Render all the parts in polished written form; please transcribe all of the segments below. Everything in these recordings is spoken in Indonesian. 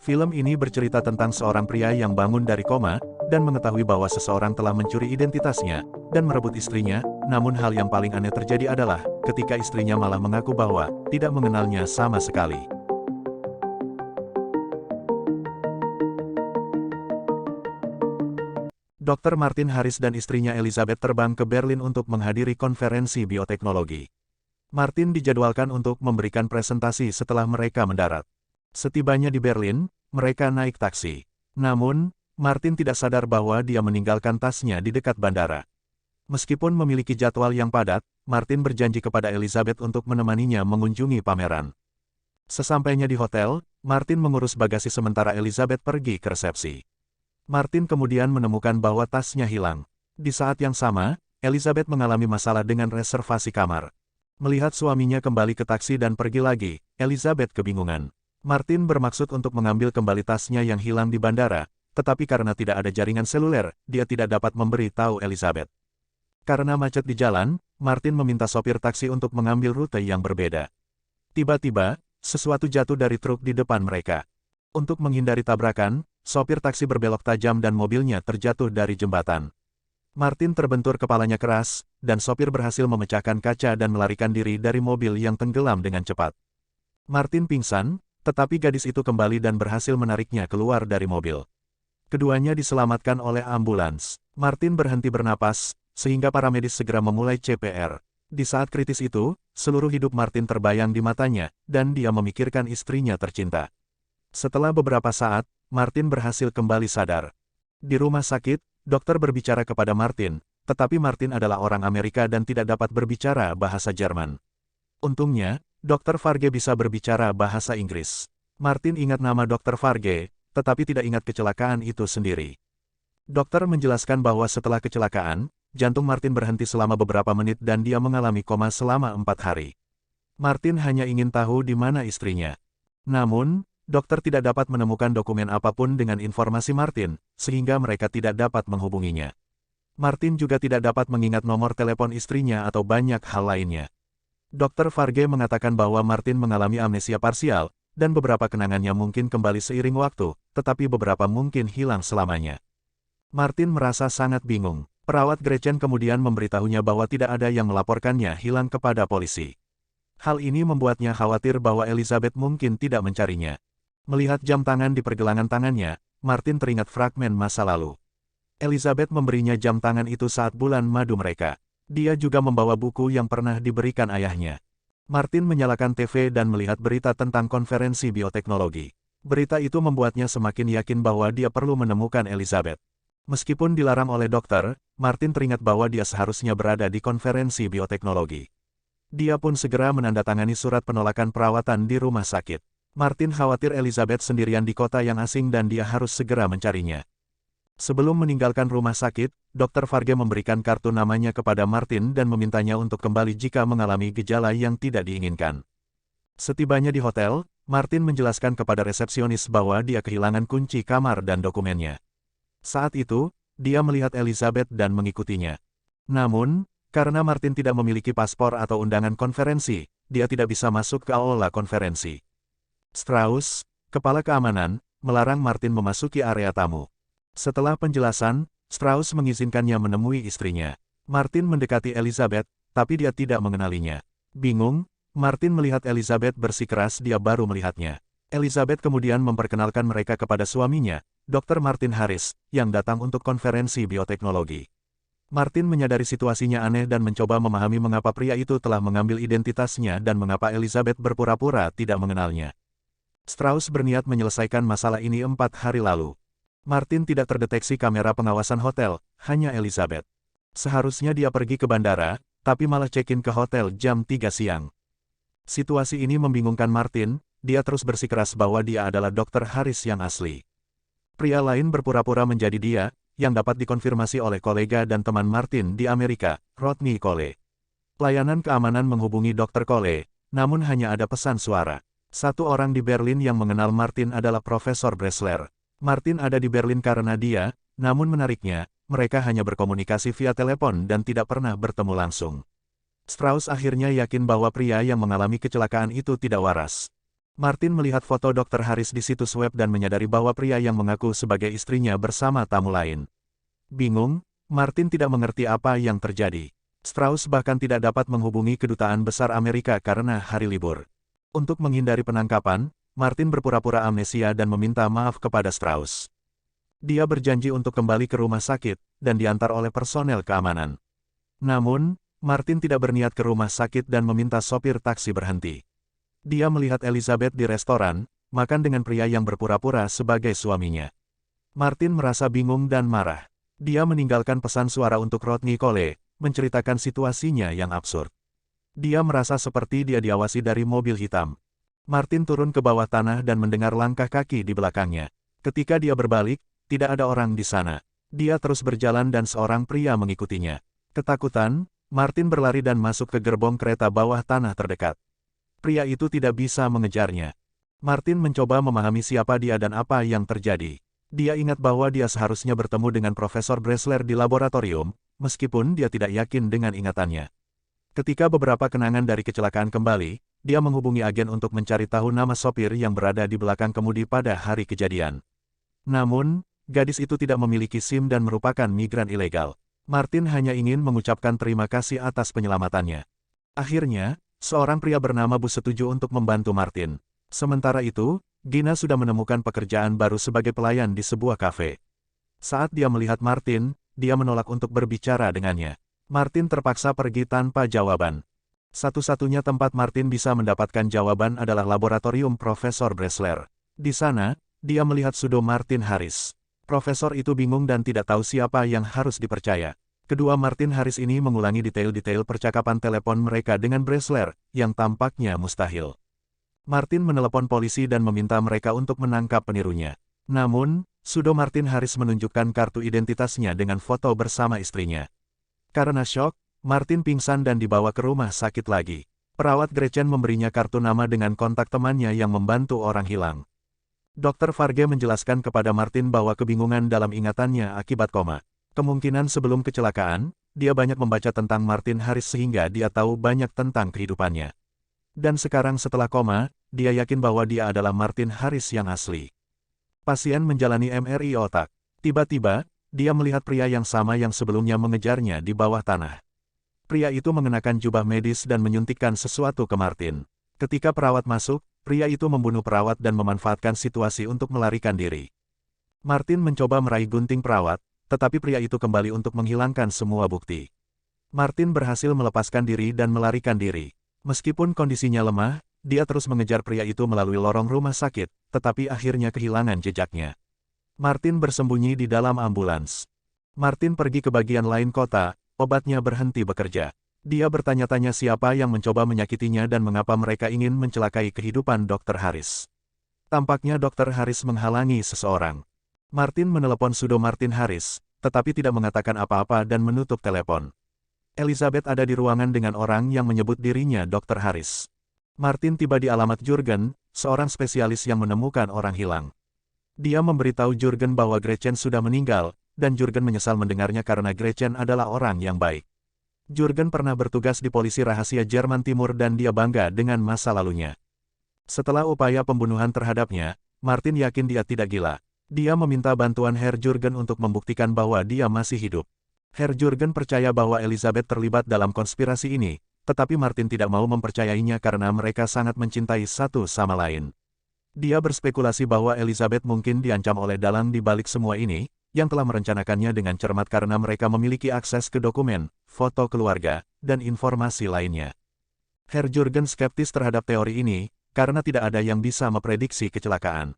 Film ini bercerita tentang seorang pria yang bangun dari koma, dan mengetahui bahwa seseorang telah mencuri identitasnya, dan merebut istrinya, namun hal yang paling aneh terjadi adalah, ketika istrinya malah mengaku bahwa, tidak mengenalnya sama sekali. Dr. Martin Harris dan istrinya Elizabeth terbang ke Berlin untuk menghadiri konferensi bioteknologi. Martin dijadwalkan untuk memberikan presentasi setelah mereka mendarat. Setibanya di Berlin, mereka naik taksi. Namun, Martin tidak sadar bahwa dia meninggalkan tasnya di dekat bandara. Meskipun memiliki jadwal yang padat, Martin berjanji kepada Elizabeth untuk menemaninya mengunjungi pameran. Sesampainya di hotel, Martin mengurus bagasi sementara Elizabeth pergi ke resepsi. Martin kemudian menemukan bahwa tasnya hilang. Di saat yang sama, Elizabeth mengalami masalah dengan reservasi kamar. Melihat suaminya kembali ke taksi dan pergi lagi, Elizabeth kebingungan. Martin bermaksud untuk mengambil kembali tasnya yang hilang di bandara, tetapi karena tidak ada jaringan seluler, dia tidak dapat memberi tahu Elizabeth. Karena macet di jalan, Martin meminta sopir taksi untuk mengambil rute yang berbeda. Tiba-tiba, sesuatu jatuh dari truk di depan mereka. Untuk menghindari tabrakan, sopir taksi berbelok tajam dan mobilnya terjatuh dari jembatan. Martin terbentur kepalanya keras, dan sopir berhasil memecahkan kaca dan melarikan diri dari mobil yang tenggelam dengan cepat. Martin pingsan, tetapi gadis itu kembali dan berhasil menariknya keluar dari mobil. Keduanya diselamatkan oleh ambulans. Martin berhenti bernapas, sehingga para medis segera memulai CPR. Di saat kritis itu, seluruh hidup Martin terbayang di matanya, dan dia memikirkan istrinya tercinta. Setelah beberapa saat, Martin berhasil kembali sadar. Di rumah sakit, dokter berbicara kepada Martin, tetapi Martin adalah orang Amerika dan tidak dapat berbicara bahasa Jerman. Untungnya, Dr. Farge bisa berbicara bahasa Inggris. Martin ingat nama Dr. Farge, tetapi tidak ingat kecelakaan itu sendiri. Dokter menjelaskan bahwa setelah kecelakaan, jantung Martin berhenti selama beberapa menit dan dia mengalami koma selama 4 hari. Martin hanya ingin tahu di mana istrinya. Namun, dokter tidak dapat menemukan dokumen apapun dengan informasi Martin, sehingga mereka tidak dapat menghubunginya. Martin juga tidak dapat mengingat nomor telepon istrinya atau banyak hal lainnya. Dr. Farge mengatakan bahwa Martin mengalami amnesia parsial, dan beberapa kenangannya mungkin kembali seiring waktu, tetapi beberapa mungkin hilang selamanya. Martin merasa sangat bingung. Perawat Gretchen kemudian memberitahunya bahwa tidak ada yang melaporkannya hilang kepada polisi. Hal ini membuatnya khawatir bahwa Elizabeth mungkin tidak mencarinya. Melihat jam tangan di pergelangan tangannya, Martin teringat fragmen masa lalu. Elizabeth memberinya jam tangan itu saat bulan madu mereka. Dia juga membawa buku yang pernah diberikan ayahnya. Martin menyalakan TV dan melihat berita tentang konferensi bioteknologi. Berita itu membuatnya semakin yakin bahwa dia perlu menemukan Elizabeth. Meskipun dilarang oleh dokter, Martin teringat bahwa dia seharusnya berada di konferensi bioteknologi. Dia pun segera menandatangani surat penolakan perawatan di rumah sakit. Martin khawatir Elizabeth sendirian di kota yang asing dan dia harus segera mencarinya. Sebelum meninggalkan rumah sakit, Dr. Farge memberikan kartu namanya kepada Martin dan memintanya untuk kembali jika mengalami gejala yang tidak diinginkan. Setibanya di hotel, Martin menjelaskan kepada resepsionis bahwa dia kehilangan kunci kamar dan dokumennya. Saat itu, dia melihat Elizabeth dan mengikutinya. Namun, karena Martin tidak memiliki paspor atau undangan konferensi, dia tidak bisa masuk ke aula konferensi. Strauss, kepala keamanan, melarang Martin memasuki area tamu. Setelah penjelasan, Strauss mengizinkannya menemui istrinya. Martin mendekati Elizabeth, tapi dia tidak mengenalinya. Bingung, Martin melihat Elizabeth bersikeras dia baru melihatnya. Elizabeth kemudian memperkenalkan mereka kepada suaminya, Dr. Martin Harris, yang datang untuk konferensi bioteknologi. Martin menyadari situasinya aneh dan mencoba memahami mengapa pria itu telah mengambil identitasnya dan mengapa Elizabeth berpura-pura tidak mengenalnya. Strauss berniat menyelesaikan masalah ini 4 hari lalu. Martin tidak terdeteksi kamera pengawasan hotel, hanya Elizabeth. Seharusnya dia pergi ke bandara, tapi malah check-in ke hotel jam 3 siang. Situasi ini membingungkan Martin, dia terus bersikeras bahwa dia adalah Dr. Harris yang asli. Pria lain berpura-pura menjadi dia, yang dapat dikonfirmasi oleh kolega dan teman Martin di Amerika, Rodney Cole. Pelayanan keamanan menghubungi Dr. Cole, namun hanya ada pesan suara. Satu orang di Berlin yang mengenal Martin adalah Profesor Bressler. Martin ada di Berlin karena dia, namun menariknya, mereka hanya berkomunikasi via telepon dan tidak pernah bertemu langsung. Strauss akhirnya yakin bahwa pria yang mengalami kecelakaan itu tidak waras. Martin melihat foto Dr. Harris di situs web dan menyadari bahwa pria yang mengaku sebagai istrinya bersama tamu lain. Bingung, Martin tidak mengerti apa yang terjadi. Strauss bahkan tidak dapat menghubungi Kedutaan Besar Amerika karena hari libur. Untuk menghindari penangkapan, Martin berpura-pura amnesia dan meminta maaf kepada Strauss. Dia berjanji untuk kembali ke rumah sakit dan diantar oleh personel keamanan. Namun, Martin tidak berniat ke rumah sakit dan meminta sopir taksi berhenti. Dia melihat Elizabeth di restoran, makan dengan pria yang berpura-pura sebagai suaminya. Martin merasa bingung dan marah. Dia meninggalkan pesan suara untuk Rodney Cole, menceritakan situasinya yang absurd. Dia merasa seperti dia diawasi dari mobil hitam. Martin turun ke bawah tanah dan mendengar langkah kaki di belakangnya. Ketika dia berbalik, tidak ada orang di sana. Dia terus berjalan dan seorang pria mengikutinya. Ketakutan, Martin berlari dan masuk ke gerbong kereta bawah tanah terdekat. Pria itu tidak bisa mengejarnya. Martin mencoba memahami siapa dia dan apa yang terjadi. Dia ingat bahwa dia seharusnya bertemu dengan Profesor Bressler di laboratorium, meskipun dia tidak yakin dengan ingatannya. Ketika beberapa kenangan dari kecelakaan kembali, dia menghubungi agen untuk mencari tahu nama sopir yang berada di belakang kemudi pada hari kejadian. Namun, gadis itu tidak memiliki SIM dan merupakan migran ilegal. Martin hanya ingin mengucapkan terima kasih atas penyelamatannya. Akhirnya, seorang pria bernama Bus setuju untuk membantu Martin. Sementara itu, Gina sudah menemukan pekerjaan baru sebagai pelayan di sebuah kafe. Saat dia melihat Martin, dia menolak untuk berbicara dengannya. Martin terpaksa pergi tanpa jawaban. Satu-satunya tempat Martin bisa mendapatkan jawaban adalah laboratorium Profesor Bressler. Di sana, dia melihat pseudo Martin Harris. Profesor itu bingung dan tidak tahu siapa yang harus dipercaya. Kedua Martin Harris ini mengulangi detail-detail percakapan telepon mereka dengan Bressler, yang tampaknya mustahil. Martin menelepon polisi dan meminta mereka untuk menangkap penirunya. Namun, pseudo Martin Harris menunjukkan kartu identitasnya dengan foto bersama istrinya. Karena syok, Martin pingsan dan dibawa ke rumah sakit lagi. Perawat Gretchen memberinya kartu nama dengan kontak temannya yang membantu orang hilang. Dr. Farge menjelaskan kepada Martin bahwa kebingungan dalam ingatannya akibat koma. Kemungkinan sebelum kecelakaan, dia banyak membaca tentang Martin Harris sehingga dia tahu banyak tentang kehidupannya. Dan sekarang setelah koma, dia yakin bahwa dia adalah Martin Harris yang asli. Pasien menjalani MRI otak. Tiba-tiba, dia melihat pria yang sama yang sebelumnya mengejarnya di bawah tanah. Pria itu mengenakan jubah medis dan menyuntikkan sesuatu ke Martin. Ketika perawat masuk, pria itu membunuh perawat dan memanfaatkan situasi untuk melarikan diri. Martin mencoba meraih gunting perawat, tetapi pria itu kembali untuk menghilangkan semua bukti. Martin berhasil melepaskan diri dan melarikan diri. Meskipun kondisinya lemah, dia terus mengejar pria itu melalui lorong rumah sakit, tetapi akhirnya kehilangan jejaknya. Martin bersembunyi di dalam ambulans. Martin pergi ke bagian lain kota, obatnya berhenti bekerja. Dia bertanya-tanya siapa yang mencoba menyakitinya dan mengapa mereka ingin mencelakai kehidupan Dr. Harris. Tampaknya Dr. Harris menghalangi seseorang. Martin menelepon pseudo Martin Harris, tetapi tidak mengatakan apa-apa dan menutup telepon. Elizabeth ada di ruangan dengan orang yang menyebut dirinya Dr. Harris. Martin tiba di alamat Jurgen, seorang spesialis yang menemukan orang hilang. Dia memberitahu Jurgen bahwa Gretchen sudah meninggal, dan Jurgen menyesal mendengarnya karena Gretchen adalah orang yang baik. Jurgen pernah bertugas di polisi rahasia Jerman Timur dan dia bangga dengan masa lalunya. Setelah upaya pembunuhan terhadapnya, Martin yakin dia tidak gila. Dia meminta bantuan Herr Jurgen untuk membuktikan bahwa dia masih hidup. Herr Jurgen percaya bahwa Elizabeth terlibat dalam konspirasi ini, tetapi Martin tidak mau mempercayainya karena mereka sangat mencintai satu sama lain. Dia berspekulasi bahwa Elizabeth mungkin diancam oleh dalang di balik semua ini, yang telah merencanakannya dengan cermat karena mereka memiliki akses ke dokumen, foto keluarga, dan informasi lainnya. Herr Jurgen skeptis terhadap teori ini, karena tidak ada yang bisa memprediksi kecelakaan.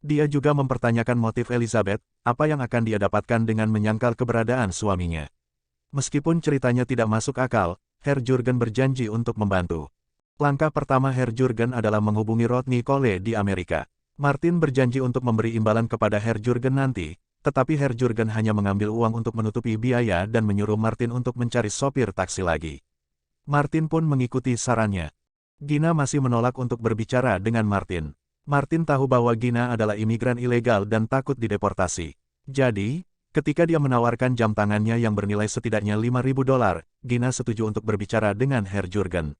Dia juga mempertanyakan motif Elizabeth, apa yang akan dia dapatkan dengan menyangkal keberadaan suaminya. Meskipun ceritanya tidak masuk akal, Herr Jurgen berjanji untuk membantu. Langkah pertama Herr Jurgen adalah menghubungi Rodney Cole di Amerika. Martin berjanji untuk memberi imbalan kepada Herr Jurgen nanti, tetapi Herr Jurgen hanya mengambil uang untuk menutupi biaya dan menyuruh Martin untuk mencari sopir taksi lagi. Martin pun mengikuti sarannya. Gina masih menolak untuk berbicara dengan Martin. Martin tahu bahwa Gina adalah imigran ilegal dan takut dideportasi. Jadi, ketika dia menawarkan jam tangannya yang bernilai setidaknya $5.000, Gina setuju untuk berbicara dengan Herr Jurgen.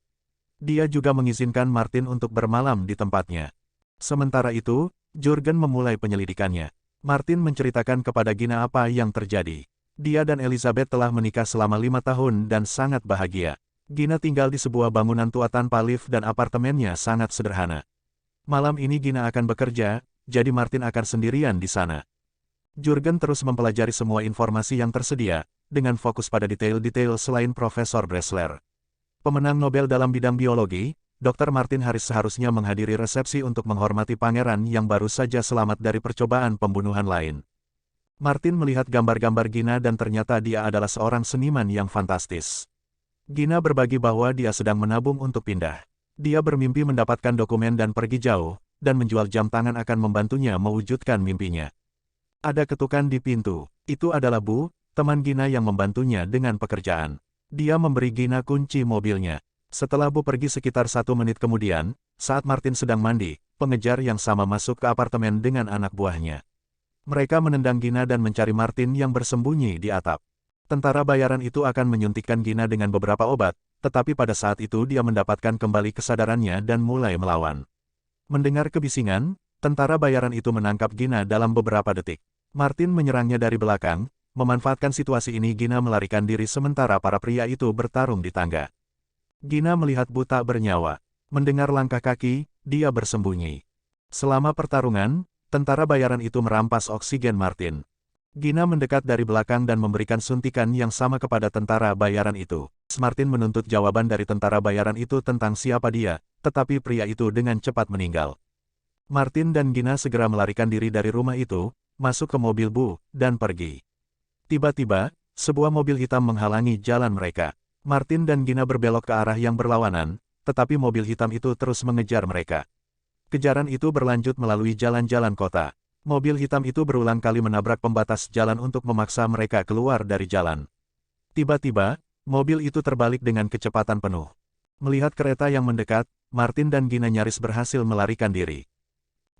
Dia juga mengizinkan Martin untuk bermalam di tempatnya. Sementara itu, Jurgen memulai penyelidikannya. Martin menceritakan kepada Gina apa yang terjadi. Dia dan Elizabeth telah menikah selama 5 tahun dan sangat bahagia. Gina tinggal di sebuah bangunan tua tanpa lift dan apartemennya sangat sederhana. Malam ini Gina akan bekerja, jadi Martin akan sendirian di sana. Jurgen terus mempelajari semua informasi yang tersedia, dengan fokus pada detail-detail selain Profesor Bressler. Pemenang Nobel dalam bidang biologi, Dr. Martin Harris seharusnya menghadiri resepsi untuk menghormati pangeran yang baru saja selamat dari percobaan pembunuhan lain. Martin melihat gambar-gambar Gina dan ternyata dia adalah seorang seniman yang fantastis. Gina berbagi bahwa dia sedang menabung untuk pindah. Dia bermimpi mendapatkan dokumen dan pergi jauh, dan menjual jam tangan akan membantunya mewujudkan mimpinya. Ada ketukan di pintu. Itu adalah Bu, teman Gina yang membantunya dengan pekerjaan. Dia memberi Gina kunci mobilnya. Setelah Bu pergi sekitar 1 menit kemudian, saat Martin sedang mandi, pengejar yang sama masuk ke apartemen dengan anak buahnya. Mereka menendang Gina dan mencari Martin yang bersembunyi di atap. Tentara bayaran itu akan menyuntikkan Gina dengan beberapa obat, tetapi pada saat itu dia mendapatkan kembali kesadarannya dan mulai melawan. Mendengar kebisingan, tentara bayaran itu menangkap Gina dalam beberapa detik. Martin menyerangnya dari belakang. Memanfaatkan situasi ini Gina melarikan diri sementara para pria itu bertarung di tangga. Gina melihat Bu tak bernyawa. Mendengar langkah kaki, dia bersembunyi. Selama pertarungan, tentara bayaran itu merampas oksigen Martin. Gina mendekat dari belakang dan memberikan suntikan yang sama kepada tentara bayaran itu. Martin menuntut jawaban dari tentara bayaran itu tentang siapa dia, tetapi pria itu dengan cepat meninggal. Martin dan Gina segera melarikan diri dari rumah itu, masuk ke mobil Bu, dan pergi. Tiba-tiba, sebuah mobil hitam menghalangi jalan mereka. Martin dan Gina berbelok ke arah yang berlawanan, tetapi mobil hitam itu terus mengejar mereka. Kejaran itu berlanjut melalui jalan-jalan kota. Mobil hitam itu berulang kali menabrak pembatas jalan untuk memaksa mereka keluar dari jalan. Tiba-tiba, mobil itu terbalik dengan kecepatan penuh. Melihat kereta yang mendekat, Martin dan Gina nyaris berhasil melarikan diri.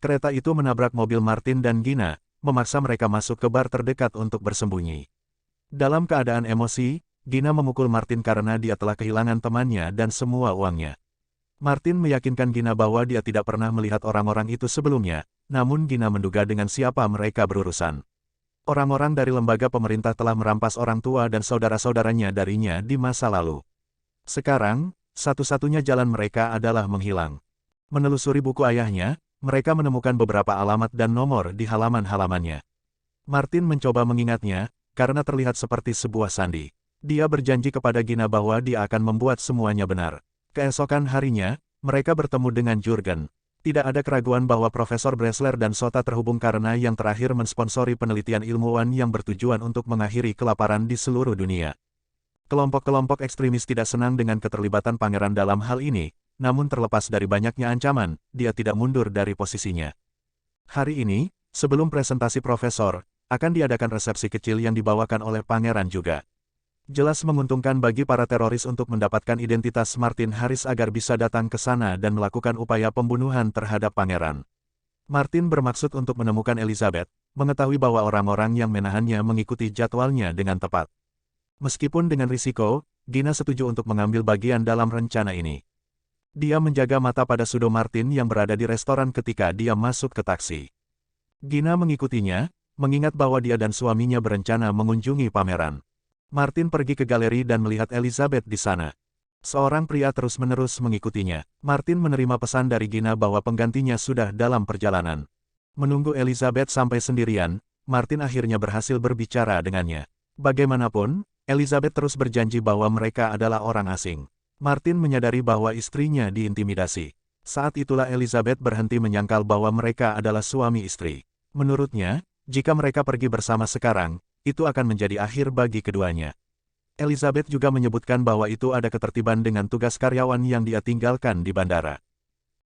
Kereta itu menabrak mobil Martin dan Gina, memaksa mereka masuk ke bar terdekat untuk bersembunyi. Dalam keadaan emosi, Gina memukul Martin karena dia telah kehilangan temannya dan semua uangnya. Martin meyakinkan Gina bahwa dia tidak pernah melihat orang-orang itu sebelumnya, namun Gina menduga dengan siapa mereka berurusan. Orang-orang dari lembaga pemerintah telah merampas orang tua dan saudara-saudaranya darinya di masa lalu. Sekarang, satu-satunya jalan mereka adalah menghilang. Menelusuri buku ayahnya, mereka menemukan beberapa alamat dan nomor di halaman-halamannya. Martin mencoba mengingatnya, karena terlihat seperti sebuah sandi. Dia berjanji kepada Gina bahwa dia akan membuat semuanya benar. Keesokan harinya, mereka bertemu dengan Jurgen. Tidak ada keraguan bahwa Profesor Bressler dan Sota terhubung karena yang terakhir mensponsori penelitian ilmuwan yang bertujuan untuk mengakhiri kelaparan di seluruh dunia. Kelompok-kelompok ekstremis tidak senang dengan keterlibatan pangeran dalam hal ini, namun terlepas dari banyaknya ancaman, dia tidak mundur dari posisinya. Hari ini, sebelum presentasi profesor, akan diadakan resepsi kecil yang dibawakan oleh pangeran juga. Jelas menguntungkan bagi para teroris untuk mendapatkan identitas Martin Harris agar bisa datang ke sana dan melakukan upaya pembunuhan terhadap pangeran. Martin bermaksud untuk menemukan Elizabeth, mengetahui bahwa orang-orang yang menahannya mengikuti jadwalnya dengan tepat. Meskipun dengan risiko, Gina setuju untuk mengambil bagian dalam rencana ini. Dia menjaga mata pada Sudo Martin yang berada di restoran ketika dia masuk ke taksi. Gina mengikutinya, mengingat bahwa dia dan suaminya berencana mengunjungi pameran. Martin pergi ke galeri dan melihat Elizabeth di sana. Seorang pria terus-menerus mengikutinya. Martin menerima pesan dari Gina bahwa penggantinya sudah dalam perjalanan. Menunggu Elizabeth sampai sendirian, Martin akhirnya berhasil berbicara dengannya. Bagaimanapun, Elizabeth terus berjanji bahwa mereka adalah orang asing. Martin menyadari bahwa istrinya diintimidasi. Saat itulah Elizabeth berhenti menyangkal bahwa mereka adalah suami istri. Menurutnya, jika mereka pergi bersama sekarang, itu akan menjadi akhir bagi keduanya. Elizabeth juga menyebutkan bahwa itu ada ketertiban dengan tugas karyawan yang dia tinggalkan di bandara.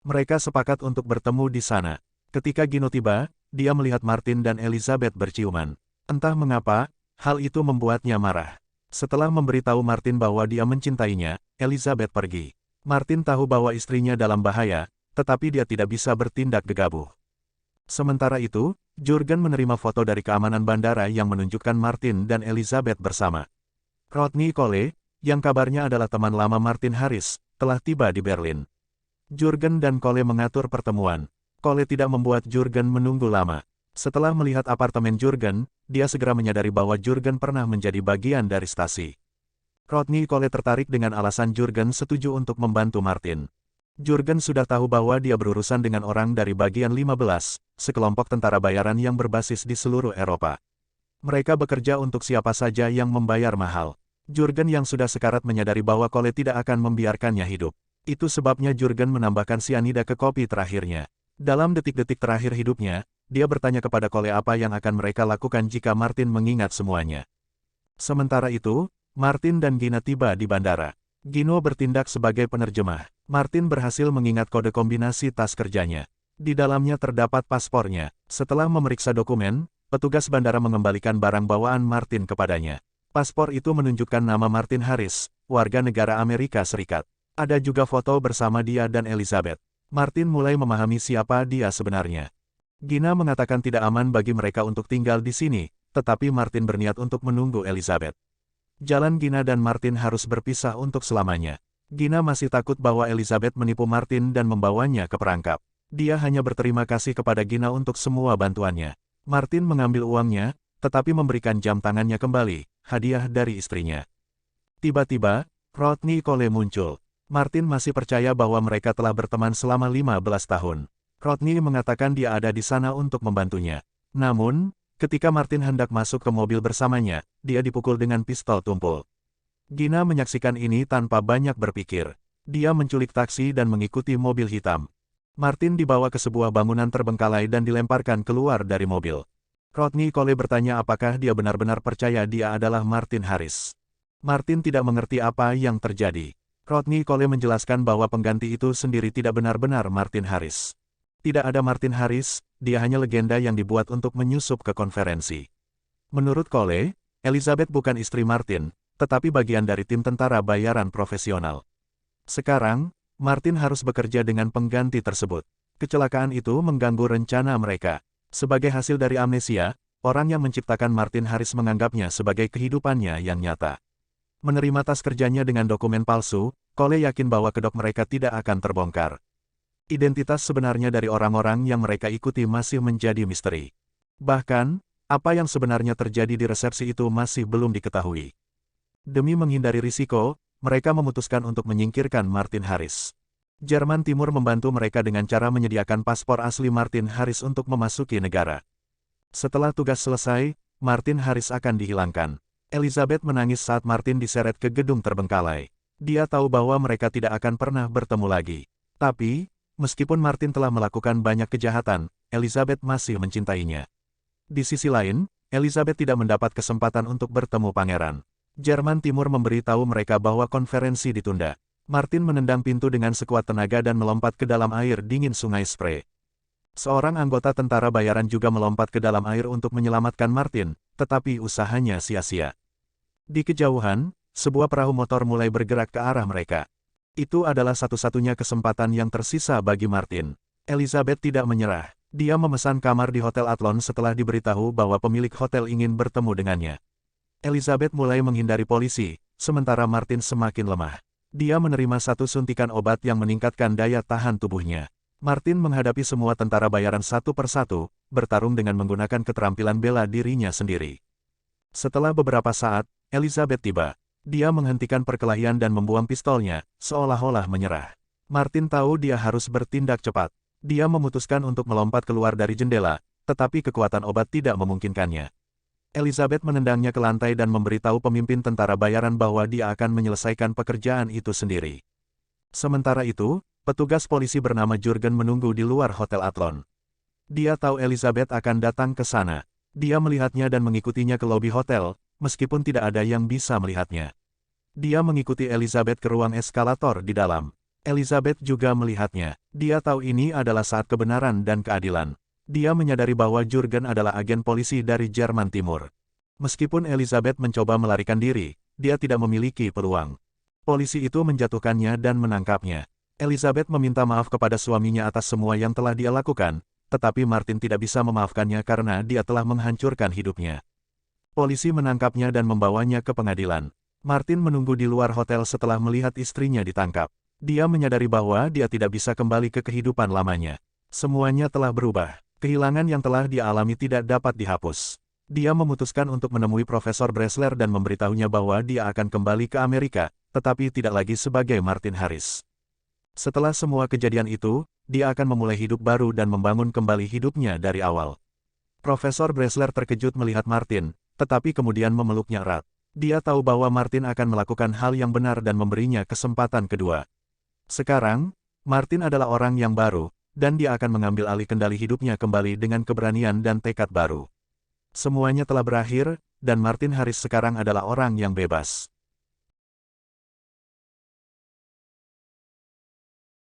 Mereka sepakat untuk bertemu di sana. Ketika Gino tiba, dia melihat Martin dan Elizabeth berciuman. Entah mengapa, hal itu membuatnya marah. Setelah memberitahu Martin bahwa dia mencintainya, Elizabeth pergi. Martin tahu bahwa istrinya dalam bahaya, tetapi dia tidak bisa bertindak gegabah. Sementara itu, Jurgen menerima foto dari keamanan bandara yang menunjukkan Martin dan Elizabeth bersama. Rodney Cole, yang kabarnya adalah teman lama Martin Harris, telah tiba di Berlin. Jurgen dan Cole mengatur pertemuan. Cole tidak membuat Jurgen menunggu lama. Setelah melihat apartemen Jurgen, dia segera menyadari bahwa Jurgen pernah menjadi bagian dari stasi. Rodney Cole tertarik dengan alasan Jurgen setuju untuk membantu Martin. Jurgen sudah tahu bahwa dia berurusan dengan orang dari bagian 15, sekelompok tentara bayaran yang berbasis di seluruh Eropa. Mereka bekerja untuk siapa saja yang membayar mahal. Jurgen yang sudah sekarat menyadari bahwa Cole tidak akan membiarkannya hidup. Itu sebabnya Jurgen menambahkan sianida ke kopi terakhirnya. Dalam detik-detik terakhir hidupnya, dia bertanya kepada Cole apa yang akan mereka lakukan jika Martin mengingat semuanya. Sementara itu, Martin dan Gina tiba di bandara. Gino bertindak sebagai penerjemah. Martin berhasil mengingat kode kombinasi tas kerjanya. Di dalamnya terdapat paspornya. Setelah memeriksa dokumen, petugas bandara mengembalikan barang bawaan Martin kepadanya. Paspor itu menunjukkan nama Martin Harris, warga negara Amerika Serikat. Ada juga foto bersama dia dan Elizabeth. Martin mulai memahami siapa dia sebenarnya. Gina mengatakan tidak aman bagi mereka untuk tinggal di sini, tetapi Martin berniat untuk menunggu Elizabeth. Jalan Gina dan Martin harus berpisah untuk selamanya. Gina masih takut bahwa Elizabeth menipu Martin dan membawanya ke perangkap. Dia hanya berterima kasih kepada Gina untuk semua bantuannya. Martin mengambil uangnya, tetapi memberikan jam tangannya kembali, hadiah dari istrinya. Tiba-tiba, Rodney Cole muncul. Martin masih percaya bahwa mereka telah berteman selama 15 tahun. Rodney mengatakan dia ada di sana untuk membantunya. Namun, ketika Martin hendak masuk ke mobil bersamanya, dia dipukul dengan pistol tumpul. Gina menyaksikan ini tanpa banyak berpikir. Dia menculik taksi dan mengikuti mobil hitam. Martin dibawa ke sebuah bangunan terbengkalai dan dilemparkan keluar dari mobil. Rodney Cole bertanya apakah dia benar-benar percaya dia adalah Martin Harris. Martin tidak mengerti apa yang terjadi. Rodney Cole menjelaskan bahwa pengganti itu sendiri tidak benar-benar Martin Harris. Tidak ada Martin Harris, dia hanya legenda yang dibuat untuk menyusup ke konferensi. Menurut Cole, Elizabeth bukan istri Martin, tetapi bagian dari tim tentara bayaran profesional. Sekarang, Martin harus bekerja dengan pengganti tersebut. Kecelakaan itu mengganggu rencana mereka. Sebagai hasil dari amnesia, orang yang menciptakan Martin Harris menganggapnya sebagai kehidupannya yang nyata. Menerima tas kerjanya dengan dokumen palsu, Cole yakin bahwa kedok mereka tidak akan terbongkar. Identitas sebenarnya dari orang-orang yang mereka ikuti masih menjadi misteri. Bahkan, apa yang sebenarnya terjadi di resepsi itu masih belum diketahui. Demi menghindari risiko, mereka memutuskan untuk menyingkirkan Martin Harris. Jerman Timur membantu mereka dengan cara menyediakan paspor asli Martin Harris untuk memasuki negara. Setelah tugas selesai, Martin Harris akan dihilangkan. Elizabeth menangis saat Martin diseret ke gedung terbengkalai. Dia tahu bahwa mereka tidak akan pernah bertemu lagi. Tapi, meskipun Martin telah melakukan banyak kejahatan, Elizabeth masih mencintainya. Di sisi lain, Elizabeth tidak mendapat kesempatan untuk bertemu pangeran. Jerman Timur memberitahu mereka bahwa konferensi ditunda. Martin menendang pintu dengan sekuat tenaga dan melompat ke dalam air dingin Sungai Spree. Seorang anggota tentara bayaran juga melompat ke dalam air untuk menyelamatkan Martin, tetapi usahanya sia-sia. Di kejauhan, sebuah perahu motor mulai bergerak ke arah mereka. Itu adalah satu-satunya kesempatan yang tersisa bagi Martin. Elizabeth tidak menyerah. Dia memesan kamar di Hotel Athlone setelah diberitahu bahwa pemilik hotel ingin bertemu dengannya. Elizabeth mulai menghindari polisi, sementara Martin semakin lemah. Dia menerima satu suntikan obat yang meningkatkan daya tahan tubuhnya. Martin menghadapi semua tentara bayaran satu persatu, bertarung dengan menggunakan keterampilan bela dirinya sendiri. Setelah beberapa saat, Elizabeth tiba. Dia menghentikan perkelahian dan membuang pistolnya, seolah-olah menyerah. Martin tahu dia harus bertindak cepat. Dia memutuskan untuk melompat keluar dari jendela, tetapi kekuatan obat tidak memungkinkannya. Elizabeth menendangnya ke lantai dan memberitahu pemimpin tentara bayaran bahwa dia akan menyelesaikan pekerjaan itu sendiri. Sementara itu, petugas polisi bernama Jurgen menunggu di luar Hotel Athlone. Dia tahu Elizabeth akan datang ke sana. Dia melihatnya dan mengikutinya ke lobi hotel, meskipun tidak ada yang bisa melihatnya. Dia mengikuti Elizabeth ke ruang eskalator di dalam. Elizabeth juga melihatnya. Dia tahu ini adalah saat kebenaran dan keadilan. Dia menyadari bahwa Jurgen adalah agen polisi dari Jerman Timur. Meskipun Elizabeth mencoba melarikan diri, dia tidak memiliki peluang. Polisi itu menjatuhkannya dan menangkapnya. Elizabeth meminta maaf kepada suaminya atas semua yang telah dia lakukan, tetapi Martin tidak bisa memaafkannya karena dia telah menghancurkan hidupnya. Polisi menangkapnya dan membawanya ke pengadilan. Martin menunggu di luar hotel setelah melihat istrinya ditangkap. Dia menyadari bahwa dia tidak bisa kembali ke kehidupan lamanya. Semuanya telah berubah. Kehilangan yang telah dia alami tidak dapat dihapus. Dia memutuskan untuk menemui Profesor Bressler dan memberitahunya bahwa dia akan kembali ke Amerika, tetapi tidak lagi sebagai Martin Harris. Setelah semua kejadian itu, dia akan memulai hidup baru dan membangun kembali hidupnya dari awal. Profesor Bressler terkejut melihat Martin, tetapi kemudian memeluknya erat. Dia tahu bahwa Martin akan melakukan hal yang benar dan memberinya kesempatan kedua. Sekarang, Martin adalah orang yang baru, dan dia akan mengambil alih kendali hidupnya kembali dengan keberanian dan tekad baru. Semuanya telah berakhir, dan Martin Harris sekarang adalah orang yang bebas.